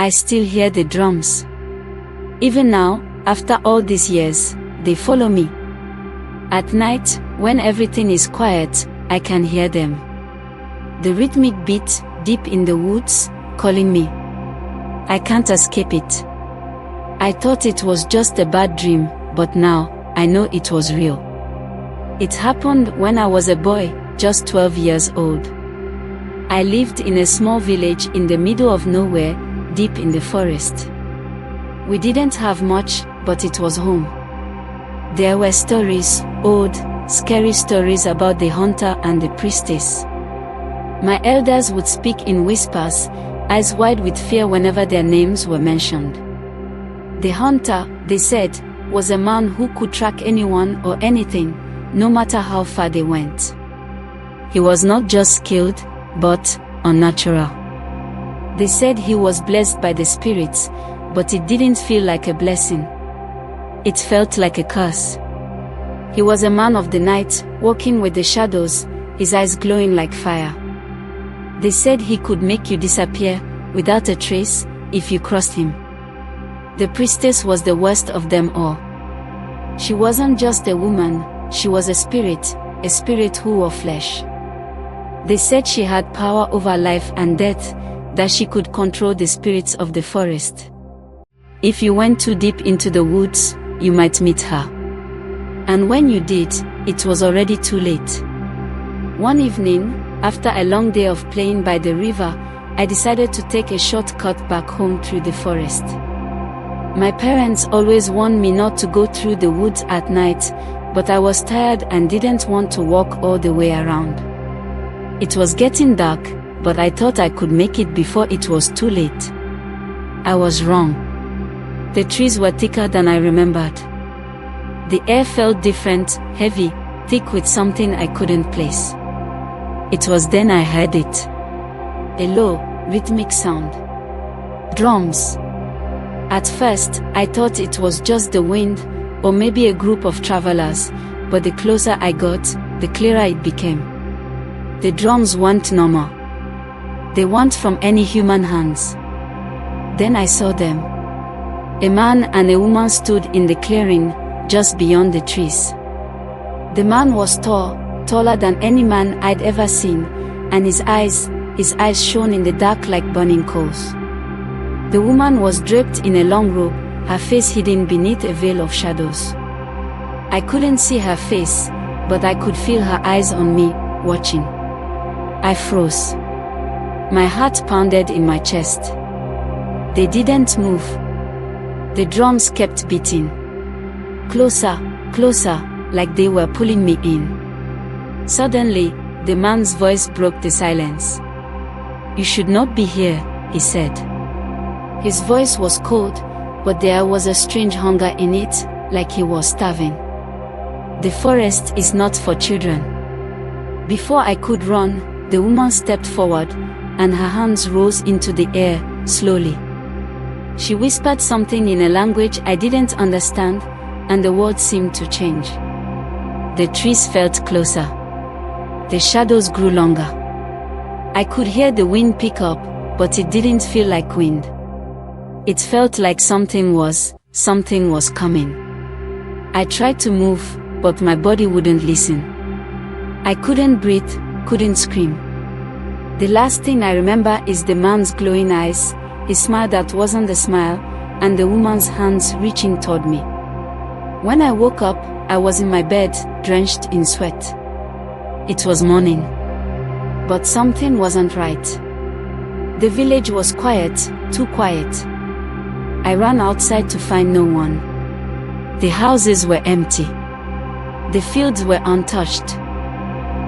I still hear the drums. Even now, after all these years, they follow me. At night, when everything is quiet, I can hear them. The rhythmic beat, deep in the woods, calling me. I can't escape it. I thought it was just a bad dream, but now, I know it was real. It happened when I was a boy, just 12 years old. I lived in a small village in the middle of nowhere, deep in the forest. We didn't have much, but it was home. There were stories, old, scary stories about the hunter and the priestess. My elders would speak in whispers, eyes wide with fear whenever their names were mentioned. The hunter, they said, was a man who could track anyone or anything, no matter how far they went. He was not just skilled, but unnatural. They said he was blessed by the spirits, but it didn't feel like a blessing. It felt like a curse. He was a man of the night, walking with the shadows, his eyes glowing like fire. They said he could make you disappear, without a trace, if you crossed him. The priestess was the worst of them all. She wasn't just a woman, she was a spirit who wore flesh. They said she had power over life and death, that she could control the spirits of the forest. If you went too deep into the woods, you might meet her. And when you did, it was already too late. One evening, after a long day of playing by the river, I decided to take a shortcut back home through the forest. My parents always warned me not to go through the woods at night, but I was tired and didn't want to walk all the way around. It was getting dark, but I thought I could make it before it was too late. I was wrong. The trees were thicker than I remembered. The air felt different, heavy, thick with something I couldn't place. It was then I heard it. A low, rhythmic sound. Drums. At first, I thought it was just the wind, or maybe a group of travelers, but the closer I got, the clearer it became. The drums weren't normal. They weren't from any human hands. Then I saw them. A man and a woman stood in the clearing, just beyond the trees. The man was tall, taller than any man I'd ever seen, and his eyes shone in the dark like burning coals. The woman was draped in a long robe, her face hidden beneath a veil of shadows. I couldn't see her face, but I could feel her eyes on me, watching. I froze. My heart pounded in my chest. They didn't move. The drums kept beating. Closer, closer, like they were pulling me in. Suddenly, the man's voice broke the silence. "You should not be here," he said. His voice was cold, but there was a strange hunger in it, like he was starving. The forest is not for children. Before I could run, the woman stepped forward, and her hands rose into the air, slowly. She whispered something in a language I didn't understand, and the words seemed to change. The trees felt closer. The shadows grew longer. I could hear the wind pick up, but it didn't feel like wind. It felt like something was coming. I tried to move, but my body wouldn't listen. I couldn't breathe, couldn't scream. The last thing I remember is the man's glowing eyes, his smile that wasn't a smile, and the woman's hands reaching toward me. When I woke up, I was in my bed, drenched in sweat. It was morning. But something wasn't right. The village was quiet, too quiet. I ran outside to find no one. The houses were empty. The fields were untouched.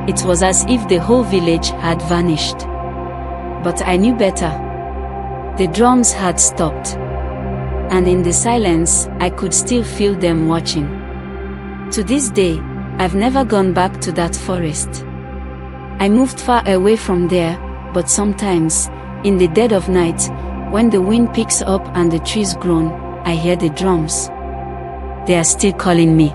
It was as if the whole village had vanished. But I knew better. The drums had stopped. And in the silence, I could still feel them watching. To this day, I've never gone back to that forest. I moved far away from there, but sometimes, in the dead of night, when the wind picks up and the trees groan, I hear the drums. They are still calling me.